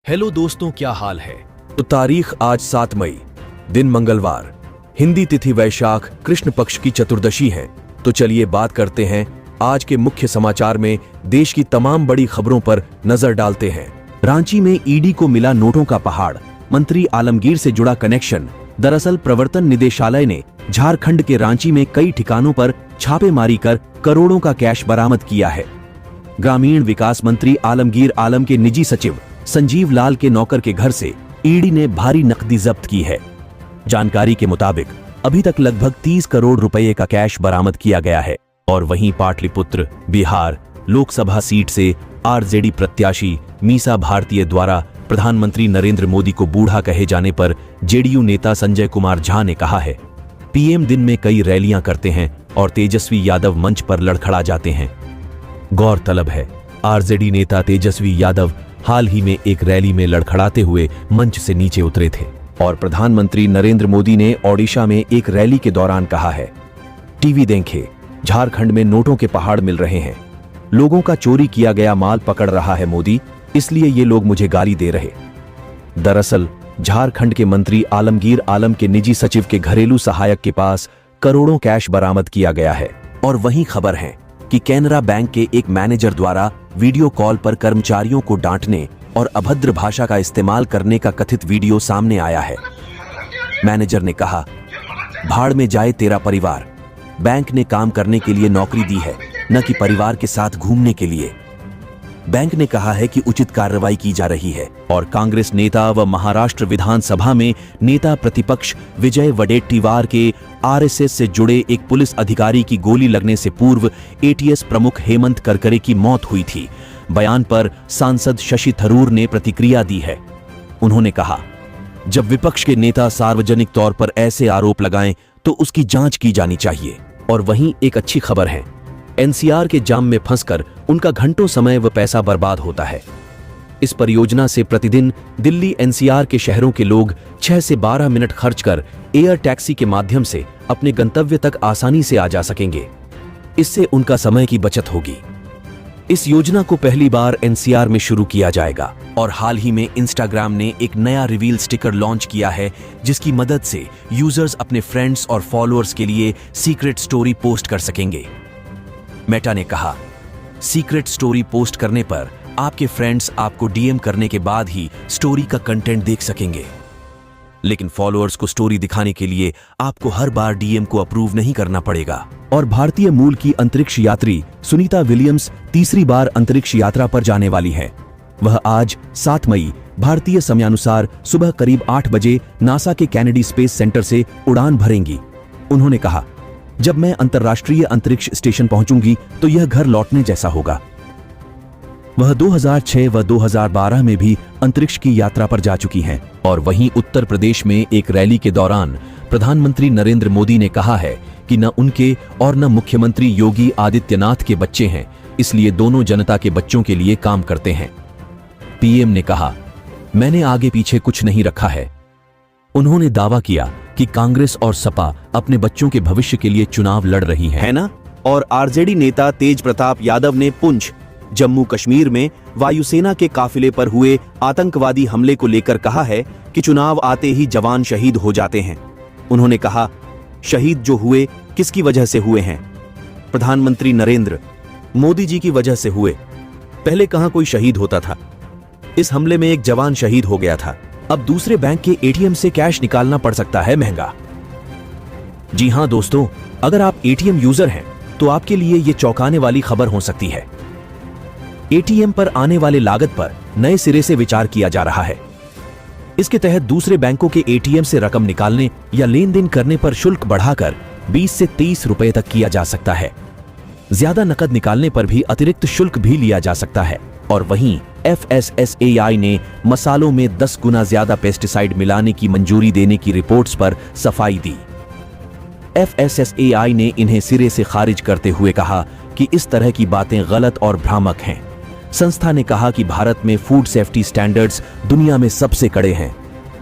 Hello दोस्तों, क्या हाल है। तो तारीख आज 7 मई, दिन मंगलवार, हिंदी तिथि वैशाख कृष्ण पक्ष की चतुर्दशी है। तो चलिए बात करते हैं आज के मुख्य समाचार में देश की तमाम बड़ी खबरों पर नजर डालते हैं। रांची में ईडी को मिला नोटों का पहाड़, मंत्री आलमगीर से जुड़ा कनेक्शन। दरअसल प्रवर्तन निदेशालय ने झारखंड के रांची में कई ठिकानों पर छापेमारी कर करोड़ों का कैश बरामद किया है। ग्रामीण विकास मंत्री आलमगीर आलम के निजी सचिव संजीव लाल के नौकर के घर से ईडी ने भारी नकदी जब्त की है। जानकारी के मुताबिक अभी तक लगभग 30 करोड़ रुपए का कैश बरामद किया गया है। और वहीं पाटलिपुत्र बिहार लोकसभा सीट से आरजेडी प्रत्याशी मीसा भारतीय द्वारा प्रधानमंत्री नरेंद्र मोदी को बूढ़ा कहे जाने पर जेडीयू नेता संजय कुमार झा ने कहा है, पीएम दिन में कई रैलियां करते हैं और तेजस्वी यादव मंच पर लड़खड़ा जाते हैं। गौरतलब है, आरजेडी नेता तेजस्वी यादव हाल ही में एक रैली में लड़खड़ाते हुए मंच से नीचे उतरे थे और प्रधानमंत्री नरेंद्र मोदी ने ओडिशा में एक रैली के दौरान कहा है, टीवी देखें, झारखंड में नोटों के पहाड़ मिल रहे हैं, लोगों का चोरी किया गया माल पकड़ रहा है मोदी, इसलिए ये लोग मुझे गाली दे रहे। दरअसल झारखंड के मंत्री आलमगीर आलम के निजी सचिव के घरेलू सहायक के पास करोड़ों कैश बरामद किया गया है। और वहीं खबर है कि कैनरा बैंक के एक मैनेजर द्वारा वीडियो कॉल पर कर्मचारियों को डांटने और अभद्र भाषा का इस्तेमाल करने का कथित वीडियो सामने आया है। मैनेजर ने कहा, भाड़ में जाए तेरा परिवार, बैंक ने काम करने के लिए नौकरी दी है, न कि परिवार के साथ घूमने के लिए। बैंक ने कहा है कि उचित कार्रवाई की जा रही है। और कांग्रेस नेता व महाराष्ट्र विधानसभा में नेता प्रतिपक्ष विजय वडेट्टीवार के आरएसएस से जुड़े एक पुलिस अधिकारी की गोली लगने से पूर्व एटीएस प्रमुख हेमंत करकरे की मौत हुई थी। बयान पर सांसद शशि थरूर ने प्रतिक्रिया दी है। उन्होंने कहा, जब विपक्ष के नेता सार्वजनिक तौर पर ऐसे आरोप लगाएं तो उसकी जांच की जानी चाहिए। और वहीं एक अच्छी खबर है, एनसीआर के जाम में फंसकर उनका घंटों समय व पैसा बर्बाद होता है। इस परियोजना से प्रतिदिन दिल्ली एनसीआर के शहरों के लोग 6 से 12 मिनट खर्च कर एयर टैक्सी के माध्यम से अपने गंतव्य तक आसानी से आ जा सकेंगे। इससे उनका समय की बचत होगी। इस योजना को पहली बार एनसीआर में शुरू किया जाएगा। और हाल ही में इंस्टाग्राम ने एक नया रिवील स्टिकर लॉन्च किया है, जिसकी मदद से यूजर्स अपने फ्रेंड्स और फॉलोअर्स के लिए सीक्रेट स्टोरी पोस्ट कर सकेंगे। मेटा ने कहा, सीक्रेट स्टोरी पोस्ट करने पर आपके फ्रेंड्स आपको डीएम करने के बाद ही स्टोरी का कंटेंट देख सकेंगे। लेकिन फॉलोअर्स को स्टोरी दिखाने के लिए आपको हर बार डीएम को अप्रूव नहीं करना पड़ेगा। और भारतीय मूल की अंतरिक्ष यात्री सुनीता विलियम्स तीसरी बार अंतरिक्ष यात्रा पर जाने वाली है। वह आज 7 मई भारतीय समयानुसार सुबह करीब 8 बजे नासा के कैनेडी स्पेस सेंटर से उड़ान भरेंगी। उन्होंने कहा, जब मैं अंतर्राष्ट्रीय अंतरिक्ष स्टेशन पहुंचूंगी तो यह घर लौटने जैसा होगा। वह 2006 व 2012 में भी अंतरिक्ष की यात्रा पर जा चुकी हैं। और वहीं उत्तर प्रदेश में एक रैली के दौरान प्रधानमंत्री नरेंद्र मोदी ने कहा है कि न उनके और न मुख्यमंत्री योगी आदित्यनाथ के बच्चे हैं, इसलिए दोनों जनता के बच्चों के लिए काम करते हैं। पीएम ने कहा, मैंने आगे पीछे कुछ नहीं रखा है। उन्होंने दावा किया कि कांग्रेस और सपा अपने बच्चों के भविष्य के लिए चुनाव लड़ रही है ना। और आरजेडी नेता तेज प्रताप यादव ने पुंछ, जम्मू कश्मीर में वायुसेना के काफिले पर हुए आतंकवादी हमले को लेकर कहा है कि चुनाव आते ही जवान शहीद हो जाते हैं। उन्होंने कहा, शहीद जो हुए किसकी वजह से हुए हैं? प्रधानमंत्री नरेंद्र मोदी जी की वजह से हुए। पहले कहां कोई शहीद होता था? इस हमले में एक जवान शहीद हो गया था। अब दूसरे बैंक के एटीएम से कैश निकालना पड़ सकता है महंगा। जी हां दोस्तों, अगर आप एटीएम यूजर हैं तो आपके लिए यह चौंकाने वाली खबर हो सकती है। एटीएम पर आने वाले लागत पर नए सिरे से विचार किया जा रहा है। इसके तहत दूसरे बैंकों के एटीएम से रकम निकालने या लेन देन करने पर शुल्क बढ़ाकर 20 से 30 रुपए तक किया जा सकता है। ज्यादा नकद निकालने पर भी अतिरिक्त शुल्क भी लिया जा सकता है। और वहीं FSSAI ने मसालों में 10 गुना ज्यादा पेस्टिसाइड मिलाने की मंजूरी देने की रिपोर्ट्स पर सफाई दी। FSSAI ने इन्हें सिरे से खारिज करते हुए कहा कि इस तरह की बातें गलत और भ्रामक हैं। संस्था ने कहा कि भारत में फूड सेफ्टी स्टैंडर्ड्स दुनिया में सबसे कड़े हैं।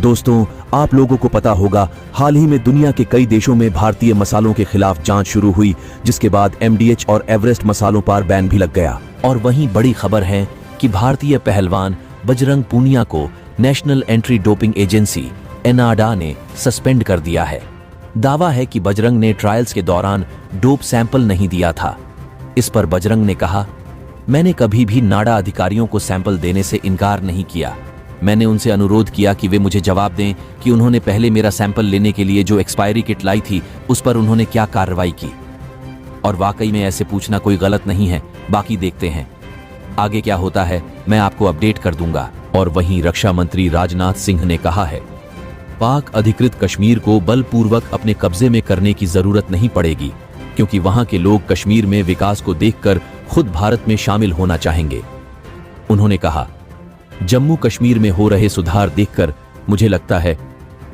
दोस्तों, आप लोगों को पता होगा, हाल ही में दुनिया के कई देशों में भारतीय मसालों के खिलाफ जांच शुरू हुई, जिसके बाद MDH और एवरेस्ट मसालों पर बैन भी लग गया। और वहीं बड़ी खबर है कि भारतीय पहलवान बजरंग पूनिया को नेशनल एंटी डोपिंग एजेंसी एनआडा ने सस्पेंड कर दिया है। दावा है कि बजरंग ने ट्रायल्स के दौरान डोप सैंपल नहीं दिया था। इस पर बजरंग ने कहा, मैंने कभी भी नाडा अधिकारियों को सैंपल देने से इनकार नहीं किया। मैंने उनसे अनुरोध किया कि वे मुझे जवाब दें कि उन्होंने पहले मेरा सैंपल लेने के लिए जो एक्सपायरी किट लाई थी उस पर उन्होंने क्या कार्रवाई की। और वाकई में ऐसे पूछना कोई गलत नहीं है। बाकी देखते हैं आगे क्या होता है, मैं आपको अपडेट कर दूंगा। और वहीं रक्षा मंत्री राजनाथ सिंह ने कहा है, पाक अधिकृत कश्मीर को बलपूर्वक अपने कब्जे में करने की जरूरत नहीं पड़ेगी, क्योंकि वहां के लोग कश्मीर में विकास को देखकर खुद भारत में शामिल होना चाहेंगे। उन्होंने कहा, जम्मू कश्मीर में हो रहे सुधार देखकर मुझे लगता है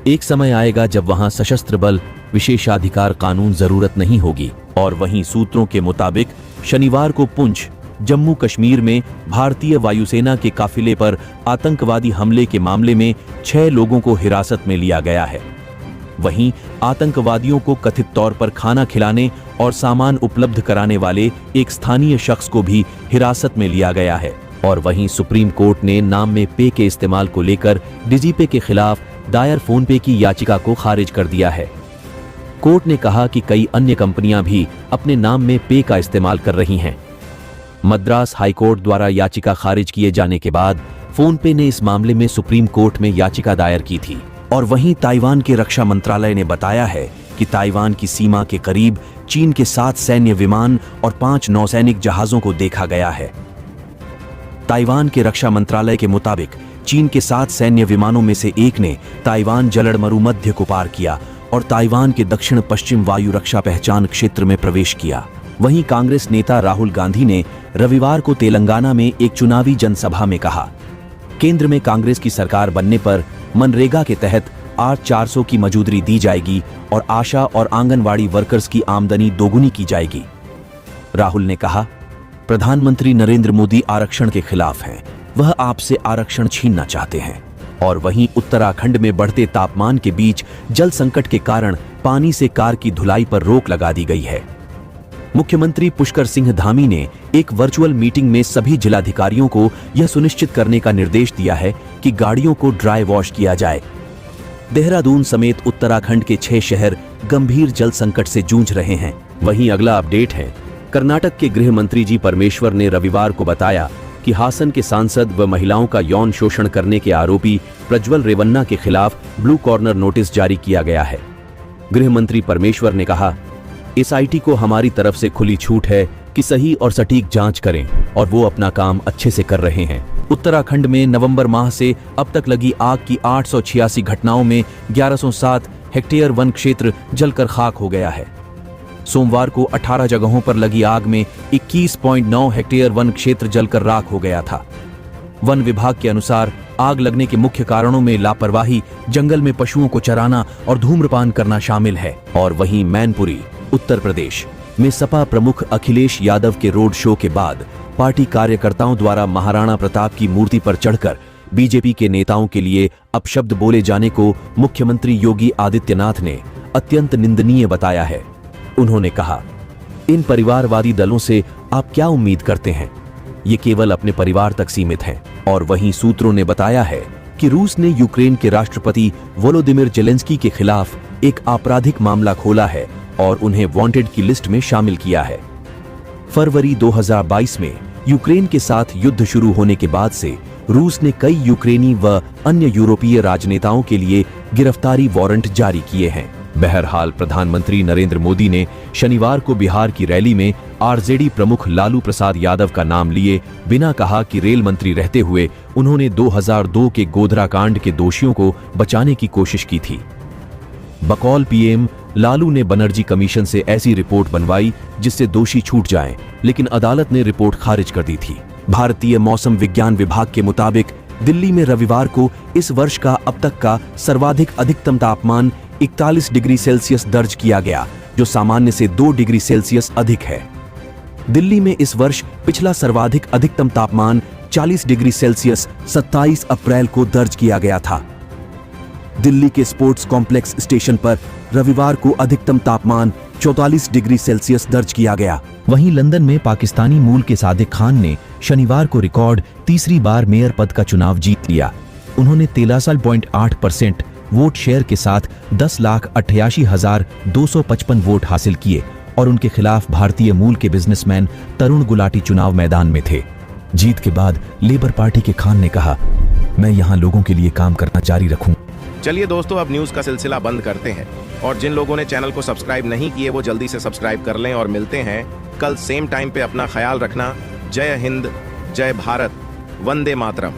एक समय आएगा जब वहां सशस्त्र बल विशेषाधिकार कानून जरूरत नहीं होगी। और वहीं सूत्रों के मुताबिक शनिवार को पुंछ, जम्मू कश्मीर में भारतीय वायुसेना के काफिले पर आतंकवादी हमले के मामले में 6 लोगों को हिरासत में लिया गया है। वहीं आतंकवादियों को कथित तौर पर खाना खिलाने और सामान उपलब्ध कराने वाले एक स्थानीय शख्स को भी हिरासत में लिया गया है। और वहीं सुप्रीम कोर्ट ने नाम में पे के इस्तेमाल को लेकर डिजीपे के खिलाफ दायर फोन पे की याचिका को खारिज कर दिया है। कोर्ट ने कहा कि कई अन्य कंपनियां भी अपने नाम में पे का इस्तेमाल कर रही हैं। मद्रास हाईकोर्ट द्वारा याचिका खारिज किए जाने के बाद फोन पे ने इस मामले में सुप्रीम कोर्ट में याचिका दायर की थी। और वहीं ताइवान के रक्षा मंत्रालय ने बताया है कि ताइवान की सीमा के करीब चीन के 7 सैन्य विमान और 5 नौसैनिक जहाजों को देखा गया है। ताइवान के रक्षा मंत्रालय के मुताबिक चीन के 7 सैन्य विमानों में से एक ने ताइवान जलड़ मरुमध्य को पार किया और ताइवान के दक्षिण पश्चिम वायु रक्षा पहचान क्षेत्र में प्रवेश किया। वहीं कांग्रेस नेता राहुल गांधी ने रविवार को तेलंगाना में एक चुनावी जनसभा में कहा, केंद्र में कांग्रेस की सरकार बनने पर मनरेगा के तहत 8,400 की मजूदरी दी जाएगी और आशा और आंगनवाड़ी वर्कर्स की आमदनी दोगुनी की जाएगी। राहुल ने कहा, प्रधानमंत्री नरेंद्र मोदी आरक्षण के खिलाफ हैं, वह आपसे आरक्षण छीनना चाहते हैं। और वहीं उत्तराखंड में बढ़ते तापमान के बीच जल संकट के कारण पानी से कार की धुलाई पर रोक लगा दी गई है। मुख्यमंत्री पुष्कर सिंह धामी ने एक वर्चुअल मीटिंग में सभी जिलाधिकारियों को यह सुनिश्चित करने का निर्देश दिया है कि गाड़ियों को ड्राई वॉश किया जाए। देहरादून समेत उत्तराखंड के 6 शहर गंभीर जल संकट से जूझ रहे हैं। वहीं अगला अपडेट है, कर्नाटक के गृह मंत्री जी परमेश्वर ने रविवार को बताया कि हासन के सांसद व महिलाओं का यौन शोषण करने के आरोपी प्रज्वल रेवन्ना के खिलाफ ब्लू कॉर्नर नोटिस जारी किया गया है। गृह मंत्री परमेश्वर ने कहा, एसआईटी को हमारी तरफ से खुली छूट है कि सही और सटीक जांच करें और वो अपना काम अच्छे से कर रहे हैं। उत्तराखंड में नवंबर माह से अब तक लगी आग की 886 घटनाओं में 1107 हेक्टेयर वन क्षेत्र जलकर खाक हो गया है। सोमवार को 18 जगहों पर लगी आग में 21.9 हेक्टेयर वन क्षेत्र जलकर राख हो गया था। वन विभाग के अनुसार आग लगने के मुख्य कारणों में लापरवाही, जंगल में पशुओं को चराना और धूम्रपान करना शामिल है। और वहीं मैनपुरी, उत्तर प्रदेश में सपा प्रमुख अखिलेश यादव के रोड शो के बाद पार्टी कार्यकर्ताओं द्वारा महाराणा प्रताप की मूर्ति पर चढ़कर बीजेपी के नेताओं के लिए अपशब्द बोले जाने को मुख्यमंत्री योगी आदित्यनाथ ने अत्यंत निंदनीय बताया है। उन्होंने कहा, इन परिवारवादी दलों से आप क्या उम्मीद करते हैं? ये केवल अपने परिवार तक सीमित हैं। और वहीं सूत्रों ने बताया है कि रूस ने यूक्रेन के राष्ट्रपति वोलोदिमिर जेलेंस्की के खिलाफ एक आपराधिक मामला खोला है और उन्हें वांटेड की लिस्ट में शामिल किया है। फरवरी 2022 में यूक्रेन के साथ युद्ध शुरू होने के बाद से रूस ने कई यूक्रेनी व अन्य यूरोपीय राजनेताओं के लिए गिरफ्तारी वारंट जारी किए हैं। बहरहाल प्रधानमंत्री नरेंद्र मोदी ने शनिवार को बिहार की रैली में आरजेडी प्रमुख लालू प्रसाद यादव का नाम लिए बिना कहा कि रेल मंत्री रहते हुए उन्होंने 2002 के गोधरा कांड के दोषियों को बचाने की कोशिश की थी। बकौल पीएम लालू ने बनर्जी कमीशन से ऐसी रिपोर्ट बनवाई जिससे दोषी छूट जाएं, लेकिन अदालत ने रिपोर्ट खारिज कर दी थी। भारतीय मौसम विज्ञान विभाग के मुताबिक दिल्ली में रविवार को इस वर्ष का अब तक का सर्वाधिक अधिकतम तापमान 41 डिग्री सेल्सियस दर्ज किया गया, जो सामान्य से 2 डिग्री सेल्सियस अधिक है। दिल्ली में इस वर्ष पिछला सर्वाधिक अधिकतम तापमान 40 डिग्री सेल्सियस 27 अप्रैल को दर्ज किया गया था। दिल्ली के स्पोर्ट्स कॉम्प्लेक्स स्टेशन पर रविवार को अधिकतम तापमान 44 डिग्री सेल्सियस दर्ज किया गया। वहीं लंदन में पाकिस्तानी मूल के सादिक खान ने शनिवार को रिकॉर्ड तीसरी बार मेयर पद का चुनाव जीत लिया। उन्होंने 13.8% वोट शेयर के साथ 10,88,255 वोट हासिल किए और उनके खिलाफ भारतीय मूल के बिजनेसमैन तरुण गुलाटी चुनाव मैदान में थे। जीत के बाद लेबर पार्टी के खान ने कहा, मैं यहां लोगों के लिए काम करना जारी रखूं। चलिए दोस्तों, अब न्यूज़ का सिलसिला बंद करते हैं और जिन लोगों ने चैनल को सब्सक्राइब नहीं किए वो जल्दी से सब्सक्राइब कर लें और मिलते हैं कल सेम टाइम पे। अपना ख्याल रखना। जय हिंद, जय भारत, वंदे मातरम।